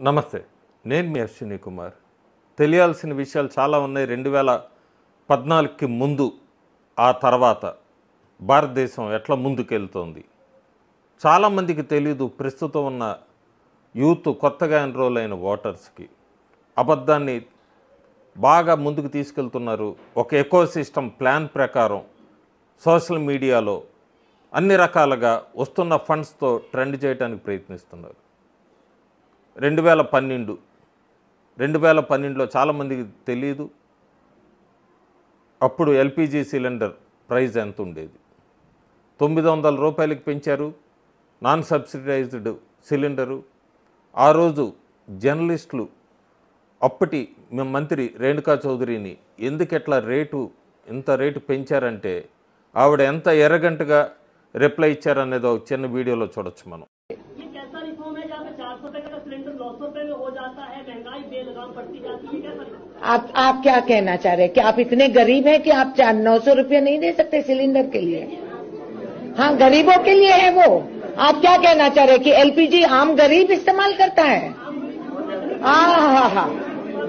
నమస్తే, నేను మీ అశ్విని కుమార్. తెలియాల్సిన విషయాలు చాలా ఉన్నాయి. 2014కి ముందు ఆ తర్వాత భారతదేశం ఎట్లా ముందుకెళ్తోంది చాలామందికి తెలియదు. ప్రస్తుతం ఉన్న యూత్, కొత్తగా ఎన్రోల్ అయిన ఓటర్స్కి అబద్ధాన్ని బాగా ముందుకు తీసుకెళ్తున్నారు. ఒక ఎకోసిస్టమ్ ప్లాన్ ప్రకారం సోషల్ మీడియాలో అన్ని రకాలుగా వస్తున్న ఫండ్స్తో ట్రెండ్ చేయడానికి ప్రయత్నిస్తున్నారు. 2012లో చాలామందికి తెలియదు. అప్పుడు ఎల్పిజి సిలిండర్ ప్రైస్ ఎంత ఉండేది? 900 రూపాయలకి పెంచారు నాన్ సబ్సిడైజ్డ్ సిలిండరు. ఆ రోజు జర్నలిస్టులు అప్పటి మంత్రి రేణుకా చౌదరిని ఎందుకెట్లా ఇంత రేటు పెంచారంటే ఆవిడ ఎంత ఎర్రగంటగా రిప్లై ఇచ్చారనేది ఒక చిన్న వీడియోలో చూడొచ్చు మనం. आप क्या कहना चाह रहे हैं कि आप इतने गरीब हैं कि आप 900 रुपये नहीं दे सकते सिलेंडर के लिए? हाँ, गरीबों के लिए है वो. आप क्या कहना चाह रहे हैं कि एलपीजी आम गरीब इस्तेमाल करता है? हाँ,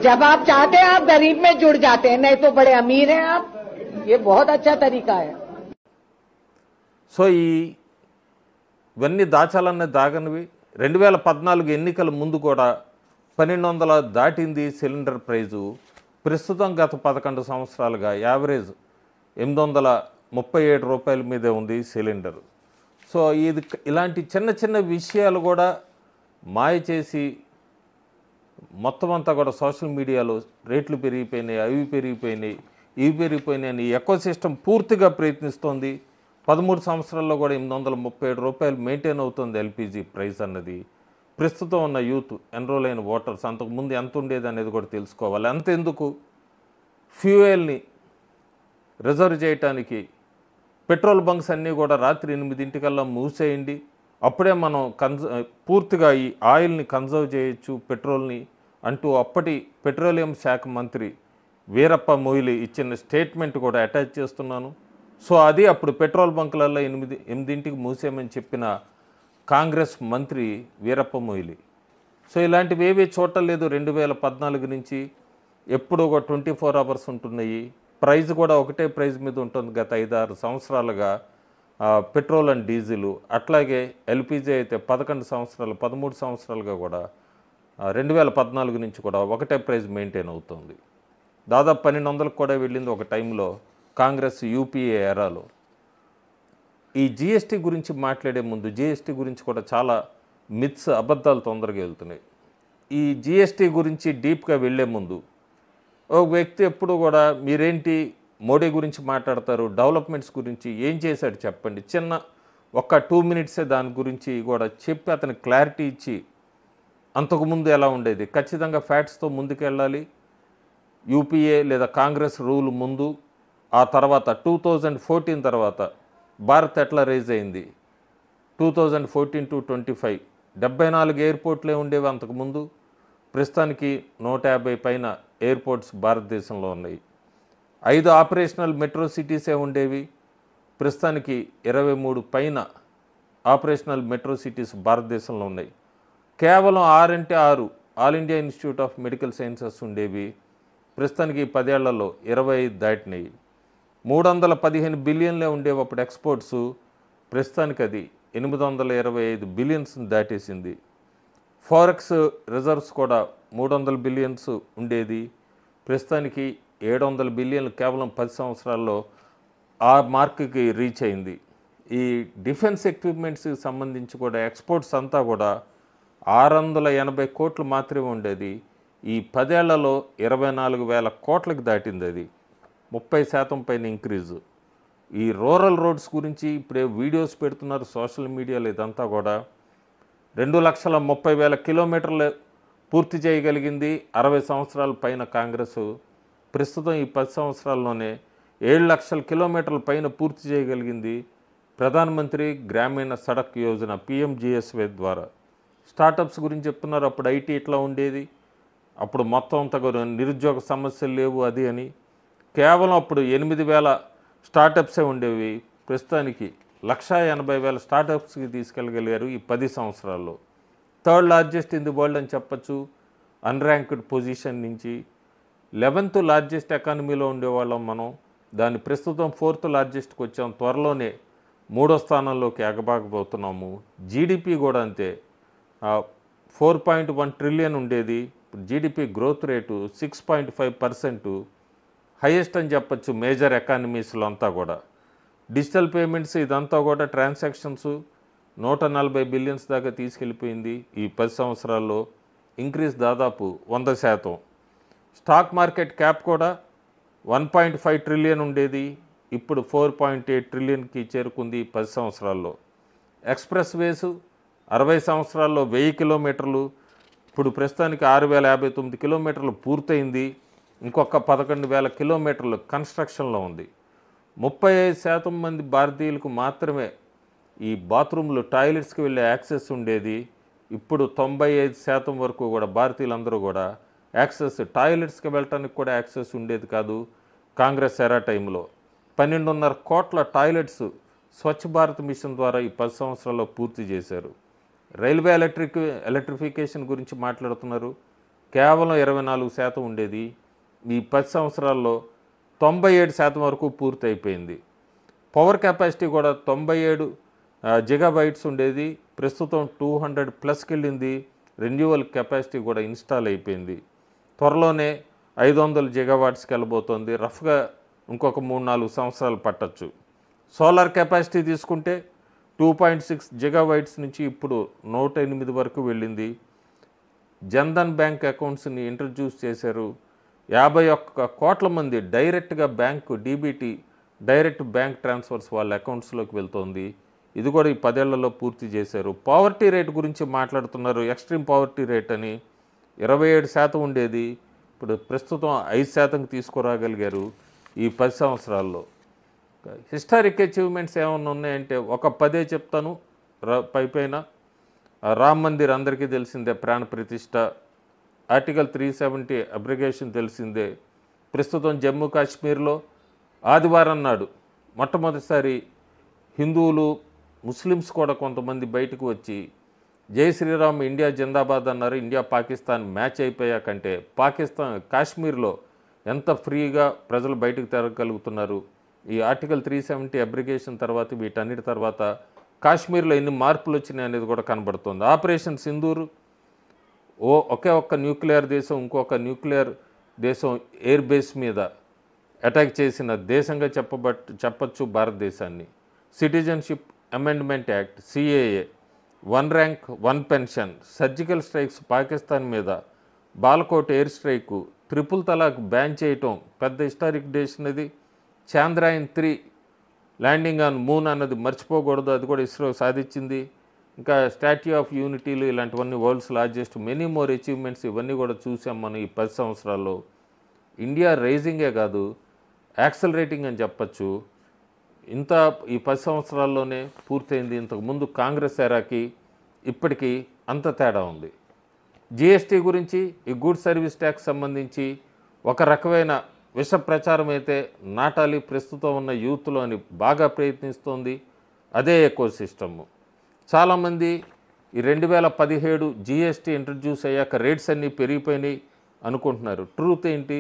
जब आप चाहते हैं आप गरीब में जुड़ जाते हैं, नहीं तो बड़े अमीर हैं आप. ये बहुत अच्छा तरीका है. సో ఇవన్నీ దాచాలన్న దాగనివి. 2014 ఎన్నికల ముందు కూడా 1200 దాటింది సిలిండర్ ప్రైజు. ప్రస్తుతం గత 11 సంవత్సరాలుగా యావరేజ్ 837 రూపాయల మీదే ఉంది సిలిండర్. సో ఇలాంటి చిన్న చిన్న విషయాలు కూడా మాయ చేసి మొత్తం అంతా కూడా సోషల్ మీడియాలో రేట్లు పెరిగిపోయినాయి, అవి పెరిగిపోయినాయి, ఇవి పెరిగిపోయినాయి అని ఎకోసిస్టమ్ పూర్తిగా ప్రయత్నిస్తోంది. 13 సంవత్సరాల్లో కూడా 837 రూపాయలు మెయింటైన్ అవుతుంది ఎల్పిజి ప్రైస్ అన్నది. ప్రస్తుతం ఉన్న యూత్, ఎన్రోల్ అయిన ఓటర్స్ అంతకుముందు ఎంత ఉండేది అనేది కూడా తెలుసుకోవాలి. అంతెందుకు, ఫ్యూయల్ని రిజర్వ్ చేయడానికి పెట్రోల్ బంక్స్ అన్నీ కూడా రాత్రి 8 మూసేయండి, అప్పుడే మనం పూర్తిగా ఈ ఆయిల్ని కన్జర్వ్ చేయొచ్చు, పెట్రోల్ని అంటూ అప్పటి పెట్రోలియం శాఖ మంత్రి వీరప్ప మొయిలీ ఇచ్చిన స్టేట్మెంట్ కూడా అటాచ్ చేస్తున్నాను. సో అది అప్పుడు పెట్రోల్ బంకులలో 8 మూసేయమని చెప్పిన కాంగ్రెస్ మంత్రి వీరప్ప మొయిలీ. సో ఇలాంటివి ఏవీ చూడలేదు. 2014 నుంచి ఎప్పుడూ కూడా 24 అవర్స్ ఉంటున్నాయి. ప్రైస్ కూడా ఒకటే ప్రైస్ మీద ఉంటుంది గత 5-6 సంవత్సరాలుగా పెట్రోల్ అండ్ డీజిల్. అట్లాగే ఎల్పిజి అయితే 13 సంవత్సరాలుగా కూడా 2014 నుంచి కూడా ఒకటే ప్రైస్ మెయింటైన్ అవుతుంది. దాదాపు 1200కు కూడా వెళ్ళింది ఒక టైంలో కాంగ్రెస్ యూపీఏ ఎరాలో. ఈ జిఎస్టీ గురించి మాట్లాడే ముందు జిఎస్టీ గురించి కూడా చాలా మిత్స్, అబద్ధాలు తొందరగా వెళ్తున్నాయి. ఈ జిఎస్టీ గురించి డీప్గా వెళ్లే ముందు ఒక వ్యక్తి ఎప్పుడు కూడా మీరేంటి మోడీ గురించి మాట్లాడతారు, డెవలప్మెంట్స్ గురించి ఏం చేశాడు చెప్పండి, చిన్న ఒక 2 మినిట్సే దాని గురించి కూడా చెప్పి అతనికి క్లారిటీ ఇచ్చి అంతకుముందు ఎలా ఉండేది ఖచ్చితంగా ఫ్యాక్ట్స్తో ముందుకెళ్ళాలి. యూపీఏ లేదా కాంగ్రెస్ రూల్ ముందు, ఆ తర్వాత 2014 తర్వాత భారత్ ఎట్లా రైజ్ అయింది, 2014 to 25 74 ఎయిర్పోర్ట్లే ఉండేవి అంతకుముందు. ప్రస్తుతానికి 150 పైన ఎయిర్పోర్ట్స్ భారతదేశంలో ఉన్నాయి. 5 ఆపరేషనల్ మెట్రో సిటీసే ఉండేవి. ప్రస్తుతానికి 23 పైన ఆపరేషనల్ మెట్రో సిటీస్ భారతదేశంలో ఉన్నాయి. కేవలం 6 అంటే 6 all India institute of medical sciences ఉండేవి. ప్రస్తుతానికి 10 ఏళ్లలో 25 దాటినాయి. 315 బిలియన్లే ఉండేవి అప్పుడు ఎక్స్పోర్ట్స్. ప్రస్తుతానికి అది 825 బిలియన్స్ దాటేసింది. ఫారెక్స్ రిజర్వ్స్ కూడా 300 బిలియన్స్ ఉండేది. ప్రస్తుతానికి 700 బిలియన్లు కేవలం 10 సంవత్సరాల్లో ఆ మార్క్కి రీచ్ అయింది. ఈ డిఫెన్స్ ఎక్విప్మెంట్స్కి సంబంధించి కూడా ఎక్స్పోర్ట్స్ అంతా కూడా 680 కోట్లు మాత్రమే ఉండేది. ఈ 10 ఏళ్లలో 24,000 కోట్లకు దాటింది. అది 30% పైన ఇంక్రీజు. ఈ రూరల్ రోడ్స్ గురించి ఇప్పుడే వీడియోస్ పెడుతున్నారు సోషల్ మీడియాలో. ఇదంతా కూడా 2,30,000 కిలోమీటర్లు పూర్తి చేయగలిగింది 60 సంవత్సరాల పైన కాంగ్రెస్. ప్రస్తుతం ఈ 10 సంవత్సరాల్లోనే 7 లక్షల కిలోమీటర్ల పైన పూర్తి చేయగలిగింది ప్రధానమంత్రి గ్రామీణ సడక్ యోజన పిఎంజిఎస్వై ద్వారా. స్టార్టప్స్ గురించి చెప్తున్నారు. అప్పుడు ఐటీ ఇట్లా ఉండేది, అప్పుడు మొత్తం అంతా నిరుద్యోగ సమస్యలు లేవు అది అని. కేవలం అప్పుడు 8,000 స్టార్టప్సే ఉండేవి. ప్రస్తుతానికి 1,80,000 స్టార్టప్స్కి తీసుకెళ్ళగలిగారు ఈ 10 సంవత్సరాల్లో. Third largest in the world అని చెప్పచ్చు అన్ర్యాంక్డ్ పొజిషన్ నుంచి. 11th లార్జెస్ట్ ఎకానమీలో ఉండేవాళ్ళం మనం, దాన్ని ప్రస్తుతం 4th లార్జెస్ట్కి వచ్చాం. త్వరలోనే 3వ స్థానంలోకి ఎగబాకబోతున్నాము. జీడిపి కూడా అంతే, 4.1 ట్రిలియన్ ఉండేది, జీడిపి గ్రోత్ రేటు 6.5%, హైయెస్ట్ అని చెప్పచ్చు మేజర్ ఎకానమీస్లో అంతా కూడా. డిజిటల్ పేమెంట్స్ ఇదంతా కూడా ట్రాన్సాక్షన్స్ 140 బిలియన్స్ దాకా తీసుకెళ్ళిపోయింది ఈ 10 సంవత్సరాల్లో, ఇంక్రీజ్ దాదాపు 100%. స్టాక్ మార్కెట్ క్యాప్ కూడా 1.5 ట్రిలియన్ ఉండేది, ఇప్పుడు 4.8 ట్రిలియన్కి చేరుకుంది 10 సంవత్సరాల్లో. ఎక్స్ప్రెస్ వేస్ 60 సంవత్సరాల్లో 1000 కిలోమీటర్లు, ఇప్పుడు ప్రస్తుతానికి 6059 కిలోమీటర్లు పూర్తయింది, ఇంకొక 11,000 కిలోమీటర్లు కన్స్ట్రక్షన్లో ఉంది. 35% మంది భారతీయులకు మాత్రమే ఈ బాత్రూంలో టాయిలెట్స్కి వెళ్ళే యాక్సెస్ ఉండేది, ఇప్పుడు 95% వరకు కూడా భారతీయులందరూ కూడా యాక్సెస్, టాయిలెట్స్కి వెళ్ళటానికి కూడా యాక్సెస్ ఉండేది కాదు కాంగ్రెస్ ఎరా టైంలో. 12.5 కోట్ల టాయిలెట్స్ స్వచ్ఛ భారత్ మిషన్ ద్వారా ఈ 10 సంవత్సరాల్లో పూర్తి చేశారు. రైల్వే ఎలక్ట్రిఫికేషన్ గురించి మాట్లాడుతున్నారు, కేవలం 24% ఉండేది, ఈ 10 సంవత్సరాల్లో 97% వరకు పూర్తి అయిపోయింది. పవర్ కెపాసిటీ కూడా 97 జిగాబైట్స్ ఉండేది, ప్రస్తుతం 200+ వెళ్ళింది. రెన్యూవల్ కెపాసిటీ కూడా ఇన్స్టాల్ అయిపోయింది, త్వరలోనే 500 జిగావాట్స్కి వెళ్ళబోతోంది. రఫ్గా ఇంకొక 3-4 సంవత్సరాలు పట్టచ్చు. సోలార్ కెపాసిటీ తీసుకుంటే 2.6 జిగాబైట్స్ నుంచి ఇప్పుడు 108 వరకు వెళ్ళింది. జన్ధన్ బ్యాంక్ అకౌంట్స్ని ఇంట్రడ్యూస్ చేశారు, 51 కోట్ల మంది డైరెక్ట్గా bank DBT direct bank transfers వాళ్ళ అకౌంట్స్లోకి వెళ్తోంది, ఇది కూడా ఈ 10 ఏళ్లలో పూర్తి చేశారు. పావర్టీ రేట్ గురించి మాట్లాడుతున్నారు, ఎక్స్ట్రీమ్ పావర్టీ రేట్ అని 27% ఉండేది, ఇప్పుడు ప్రస్తుతం 5%కి తీసుకురాగలిగారు ఈ 10 సంవత్సరాల్లో. హిస్టారిక్ అచీవ్మెంట్స్ ఏమైనా ఉన్నాయంటే ఒక 10 చెప్తాను. పైన రామ్ మందిర్ అందరికీ తెలిసిందే, ప్రాణ ప్రతిష్ట. ఆర్టికల్ 370 అబ్రిగేషన్ తెలిసిందే. ప్రస్తుతం జమ్మూ కాశ్మీర్లో ఆదివారం నాడు మొట్టమొదటిసారి హిందువులు, ముస్లిమ్స్ కూడా కొంతమంది బయటకు వచ్చి జై శ్రీరామ్ ఇండియా జిందాబాద్ అన్నారు. ఇండియా పాకిస్తాన్ మ్యాచ్ అయిపోయాకంటే కాశ్మీర్లో ఎంత ఫ్రీగా ప్రజలు బయటకు తిరగలుగుతున్నారు. ఈ ఆర్టికల్ 370 అబ్రిగేషన్ తర్వాత, వీటన్నిటి తర్వాత కాశ్మీర్లో ఎన్ని మార్పులు వచ్చినాయి అనేది కూడా కనబడుతుంది. ఆపరేషన్ సింధూర్, ఒకే ఒక్క న్యూక్లియర్ దేశం ఇంకొక న్యూక్లియర్ దేశం ఎయిర్ బేస్ మీద అటాక్ చేసిన దేశంగా చెప్పచ్చు భారతదేశాన్ని. Citizenship amendment act, CAA, 1 rank 1 pension, surgical strikes Pakistan మీద, బాలకోట్ ఎయిర్ స్ట్రైకు, 3 తలాక్ బ్యాన్ చేయటం పెద్ద హిస్టారిక్ డేషన్ ఇది. చాంద్రయాన్ 3 ల్యాండింగ్ ఆన్ మూన్ అన్నది మర్చిపోకూడదు, అది కూడా ఇస్రో సాధించింది. ఇంకా స్టాట్యూ ఆఫ్ యూనిటీలు ఇలాంటివన్నీ world's largest, many more achievements ఇవన్నీ కూడా చూసాం మనం ఈ 10 సంవత్సరాల్లో. ఇండియా రైజింగే కాదు, యాక్సలరేటింగ్ అని చెప్పచ్చు. ఇంత ఈ 10 సంవత్సరాల్లోనే పూర్తయింది. ఇంతకుముందు కాంగ్రెస్ ఎరాకి ఇప్పటికీ అంత తేడా ఉంది. జిఎస్టీ గురించి, ఈ గుడ్ సర్వీస్ ట్యాక్స్ సంబంధించి ఒక రకమైన విష ప్రచారం అయితే నాటాలి ప్రస్తుతం ఉన్న యూత్లో అని బాగా ప్రయత్నిస్తోంది అదే ఎకో సిస్టమ్. చాలామంది ఈ 2017 జిఎస్టీ ఇంట్రడ్యూస్ అయ్యాక రేట్స్ అన్నీ పెరిగిపోయినాయి అనుకుంటున్నారు. ట్రూత్ ఏంటి?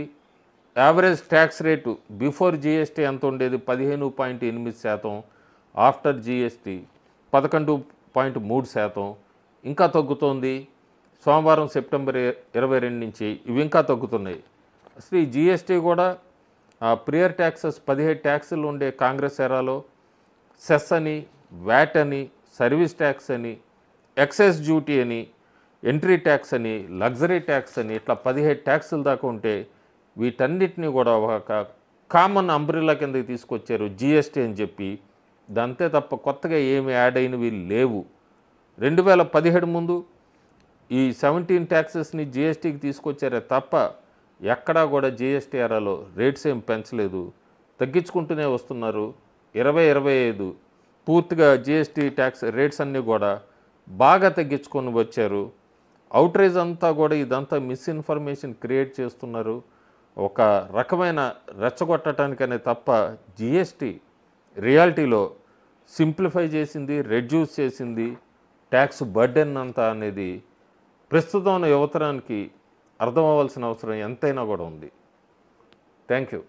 Average tax rate before GST ఎంత ఉండేది? 15.8%, ఆఫ్టర్ జిఎస్టీ 11.3%, ఇంకా తగ్గుతోంది. సోమవారం సెప్టెంబర్ 22 నుంచి ఇవి ఇంకా తగ్గుతున్నాయి. అసలు ఈ జిఎస్టీ కూడా ప్రియర్ ట్యాక్సెస్ 17 ట్యాక్సులు ఉండే కాంగ్రెస్ ఎరాలో సెస్ అని, వ్యాట్ అని, సర్వీస్ ట్యాక్స్ అని, ఎక్సైజ్ డ్యూటీ అని, ఎంట్రీ ట్యాక్స్ అని, లగ్జరీ ట్యాక్స్ అని, ఇట్లా 17 ట్యాక్సులు దాకా ఉంటే వీటన్నిటిని కూడా ఒక కామన్ అంబ్రిల్లా కిందకి తీసుకొచ్చారు జిఎస్టీ అని చెప్పి. దాంతే తప్ప కొత్తగా ఏమి యాడ్ అయినవి లేవు. 2017 ముందు ఈ 17 ట్యాక్సెస్ని జిఎస్టీకి తీసుకొచ్చారే తప్ప ఎక్కడా కూడా జిఎస్టీ ఎరాలో రేట్స్ ఏం పెంచలేదు, తగ్గించుకుంటూనే వస్తున్నారు. 2025 పూర్తిగా జిఎస్టీ ట్యాక్స్ రేట్స్ అన్నీ కూడా బాగా తగ్గించుకొని వచ్చారు. అవుట్రేజ్ అంతా కూడా ఇదంతా మిస్ఇన్ఫర్మేషన్ క్రియేట్ చేస్తున్నారు, ఒక రకమైన రెచ్చగొట్టడానికనే తప్ప జిఎస్టీ రియాలిటీలో సింప్లిఫై చేసింది, రెడ్యూస్ చేసింది ట్యాక్స్ బర్డెన్ అంతా అనేది ప్రస్తుతం ఉన్న యువతరానికి అర్థం అవ్వాల్సిన అవసరం ఎంతైనా కూడా ఉంది. Thank you.